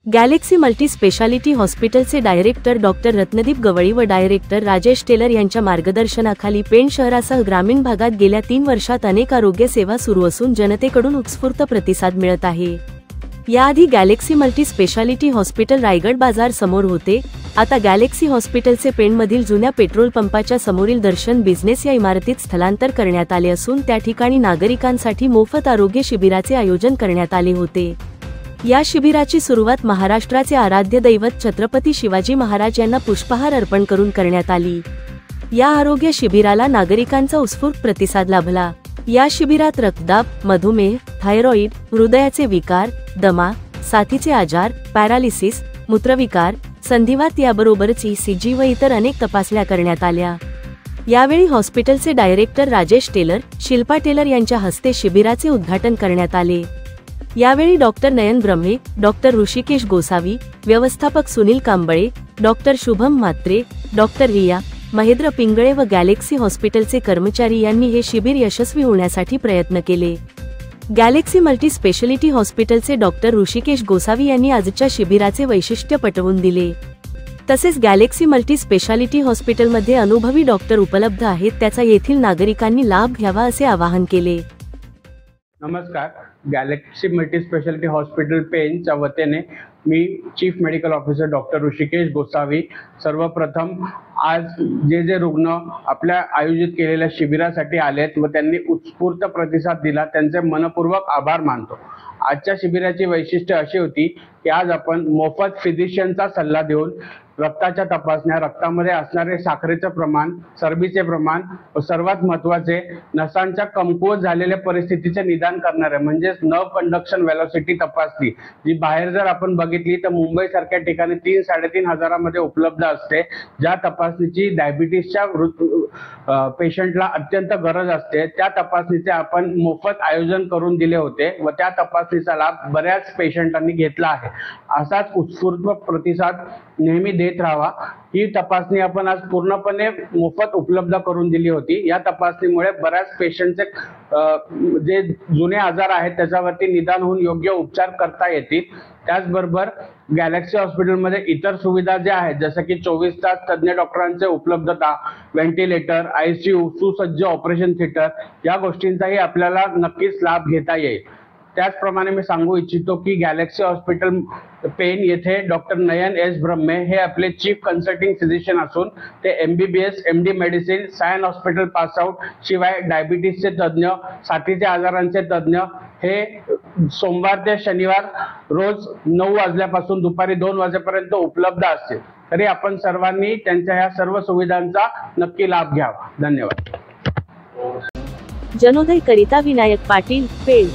Galaxy multi speciality हॉस्पिटलचे director doctor Ratnadeep गवळी व director Rajesh teller यांच्या मार्गदर्शनाखाली पेण शहरासह ग्रामीण भागात गेल्या 3 वर्षात अनेक आरोग्य सेवा सुरू असून जनतेकडून उत्स्फूर्त प्रतिसाद मिळत आहे। याआधी Galaxy multi speciality hospital Raigad बाजार समोर होते। आता गॅलेक्सी हॉस्पिटलचे पेणमधील जुन्या पेट्रोल पंपाच्या समोरील दर्शन बिझनेस या इमारतीत स्थलांतर करण्यात आले असून त्या ठिकाणी नागरिकांसाठी मोफत आरोग्य शिबिराचे आयोजन करण्यात आले होते। या शिबिराची सुरुवात महाराष्ट्राचे आराध्य दैवत छत्रपती शिवाजी महाराज यांना पुष्पहार अर्पण करून करण्यात आली। या आरोग्य शिबिराला नागरिकांचा उत्स्फूर्त प्रतिसाद लाभला। या शिबिरात रक्तदाब, मधुमेह, थायरॉइड, हृदयाचे विकार, दमा, साथीचे आजार, पॅरालिसिस, मूत्रविकार, संधिवात याबरोबरच ECG व इतर अनेक तपासण्या करण्यात आल्या। यावेळी हॉस्पिटलचे डायरेक्टर राजेश टेलर, शिल्पा टेलर यांच्या हस्ते शिबिराचे उद्घाटन करण्यात आले। यावेळी डॉक्टर नयन ब्रह्मे, डॉक्टर ऋषिकेश गोसावी, व्यवस्थापक सुनील कांबळे, डॉक्टर शुभम म्हात्रे, डॉक्टर रिया महेंद्र पिंगळे व गॅलेक्सी हॉस्पिटलचे कर्मचारी यांनी हे शिबिर यशस्वी होण्यासाठी प्रयत्न केले। गॅलेक्सी मल्टी स्पेशालिटी हॉस्पिटलचे डॉक्टर ऋषिकेश गोसावी यांनी आजच्या शिबिराचे वैशिष्ट्य पटवून दिले। तसेच गॅलेक्सी मल्टी स्पेशालिटी हॉस्पिटलमध्ये अनुभवी डॉक्टर उपलब्ध आहेत, त्याचा येथील नागरिकांनी लाभ घ्यावा असे आवाहन केले। नमस्कार, गॅलेक्सी मल्टी स्पेशालिटी हॉस्पिटल पेणच्या वतीने मी chief medical officer doctor Rishikesh Gosavi सर्वप्रथम आज जे रुग्ण आपल्या आयोजित केलेल्या शिबिरासाठी आलेत व त्यांनी उत्स्फूर्त प्रतिसाद दिला त्यांचे मनपूर्वक आभार मानतो। आजच्या शिबिराची वैशिष्ट्य अशी होती की आज आपण मोफत फिजिशियनचा सल्ला देऊन रक्ताच्या तपासण्या, रक्तामध्ये असणारे साखरेचे प्रमाण, चरबीचे प्रमाण व सर्वात महत्त्वाचे नसांच्या कमकुवत झालेल्या परिस्थितीचे निदान करणारे म्हणजे नर्व कंडक्शन वेलोसिटी तपासणी, जी बाहेर जर आपण बघितली तर मुंबई सारख्या ठिकाणी 3-3.5 हजारामध्ये उपलब्ध असते। ज्या तपासणीची डायबिटीसच्या पेशंटला अत्यंत गरज असते, त्या तपासणीचे आपण मोफत आयोजन करून दिले होते व त्या तपासणीचा लाभ बऱ्याच पेशंटांनी घेतला आहे। असाच उत्स्फूर्त प्रतिसाद नेहमी देत राहावा। ही तपासणी आपण आज पूर्णपणे मोफत उपलब्ध करून दिली होती। या तपासणीमुळे बऱ्याच पेशंटचे जे जुने आजार आहेत त्याच्यावरती निदान होऊन योग्य उपचार करता येतील। त्याचबरोबर गॅलेक्सी हॉस्पिटलमध्ये इतर सुविधा ज्या आहेत जसं की 24 तास तज्ञ डॉक्टरांचे उपलब्धता, व्हेंटिलेटर, ICU, सुसज्ज ऑपरेशन थिएटर या गोष्टींचाही आपल्याला नक्कीच लाभ घेता येईल। त्याचप्रमाणे मी सांगू इच्छितो की गॅलेक्सी हॉस्पिटल पेण येथे डॉक्टर नयन एस ब्रह्मे हे आपले चीफ कन्सल्टिंग फिजिशियन असून ते MBBS, MD medicine, Sion hospital pass out, शिवाय डायबिटीसचे तज्ञ, साथीच्या आजारांचे तज्ञ हे सोमवार ते शनिवार रोज 9 वाजल्यापासून दुपारी 2 वाजेपर्यंत उपलब्ध असतील। तरी आपण सर्वांनी त्यांच्या ह्या सर्व सुविधांचा नक्की लाभ घ्यावा। धन्यवाद। जनोदय करिता विनायक पाटील, पेण।